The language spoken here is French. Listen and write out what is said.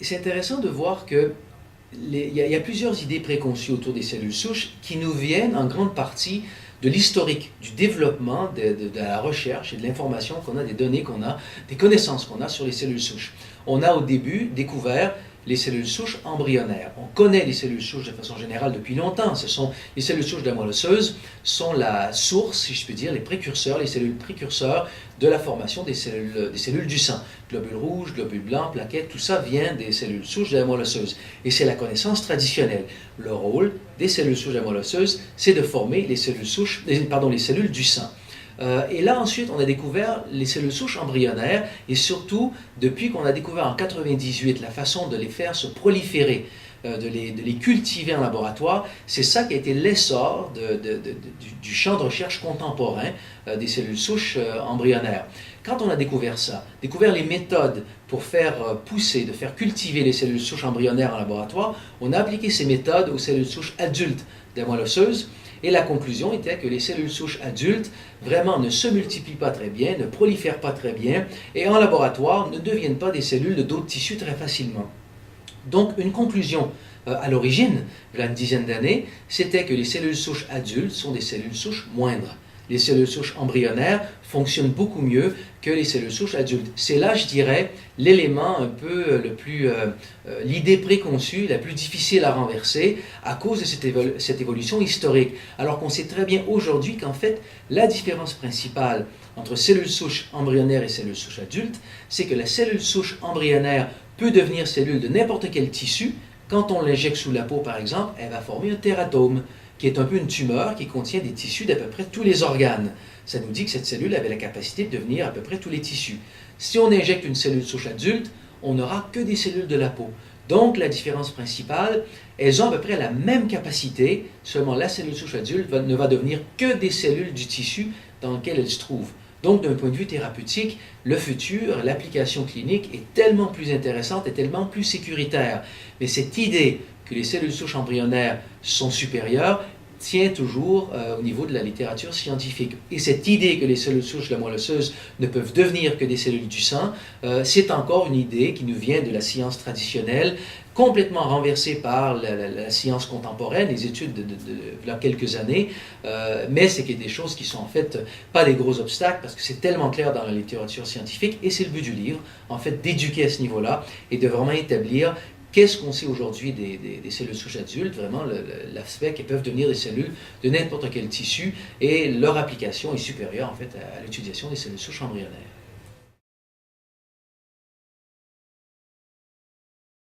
c'est intéressant de voir que il y a plusieurs idées préconçues autour des cellules souches qui nous viennent en grande partie de l'historique, du développement, de la recherche et de l'information qu'on a, des données qu'on a, des connaissances qu'on a sur les cellules souches. On a au début découvert les cellules souches embryonnaires. On connaît les cellules souches de façon générale depuis longtemps. Les cellules souches de la moelle osseuse sont la source, si je puis dire, les précurseurs, les cellules précurseurs de la formation des cellules du sang. Globules rouges, globules blancs, plaquettes, tout ça vient des cellules souches de la moelle osseuse. Et c'est la connaissance traditionnelle. Le rôle des cellules souches de la moelle osseuse, c'est de former les cellules du sang. Et là, ensuite, on a découvert les cellules souches embryonnaires et surtout, depuis qu'on a découvert en 98 la façon de les faire se proliférer, de les cultiver en laboratoire, c'est ça qui a été l'essor du champ de recherche contemporain des cellules souches embryonnaires. Quand on a découvert ça, découvert les méthodes pour faire pousser, de faire cultiver les cellules souches embryonnaires en laboratoire, on a appliqué ces méthodes aux cellules souches adultes de la moelle osseuse. Et la conclusion était que les cellules souches adultes vraiment ne se multiplient pas très bien, ne prolifèrent pas très bien et en laboratoire ne deviennent pas des cellules de d'autres tissus très facilement. Donc une conclusion à l'origine, il y a une dizaine d'années, c'était que les cellules souches adultes sont des cellules souches moindres. Les cellules souches embryonnaires fonctionnent beaucoup mieux que les cellules souches adultes. C'est là, je dirais, l'élément un peu l'idée préconçue, la plus difficile à renverser à cause de cette évolution historique. Alors qu'on sait très bien aujourd'hui qu'en fait, la différence principale entre cellules souches embryonnaires et cellules souches adultes, c'est que la cellule souche embryonnaire peut devenir cellule de n'importe quel tissu. Quand on l'injecte sous la peau, par exemple, elle va former un tératome, qui est un peu une tumeur qui contient des tissus d'à peu près tous les organes. Ça nous dit que cette cellule avait la capacité de devenir à peu près tous les tissus. Si on injecte une cellule souche adulte, on n'aura que des cellules de la peau. Donc la différence principale, elles ont à peu près la même capacité, seulement la cellule souche adulte ne va devenir que des cellules du tissu dans lequel elle se trouve. Donc d'un point de vue thérapeutique, le futur, l'application clinique est tellement plus intéressante et tellement plus sécuritaire. Mais cette idée que les cellules souches embryonnaires sont supérieures tient toujours au niveau de la littérature scientifique. Et cette idée que les cellules souches de la moelle osseuse ne peuvent devenir que des cellules du sang, c'est encore une idée qui nous vient de la science traditionnelle, complètement renversée par la science contemporaine, les études de quelques années, mais c'est des choses qui sont en fait pas des gros obstacles parce que c'est tellement clair dans la littérature scientifique et c'est le but du livre, en fait, d'éduquer à ce niveau-là et de vraiment établir qu'est-ce qu'on sait aujourd'hui des cellules souches adultes, vraiment l'aspect qu'elles peuvent devenir des cellules de n'importe quel tissu et leur application est supérieure en fait à l'utilisation des cellules souches embryonnaires.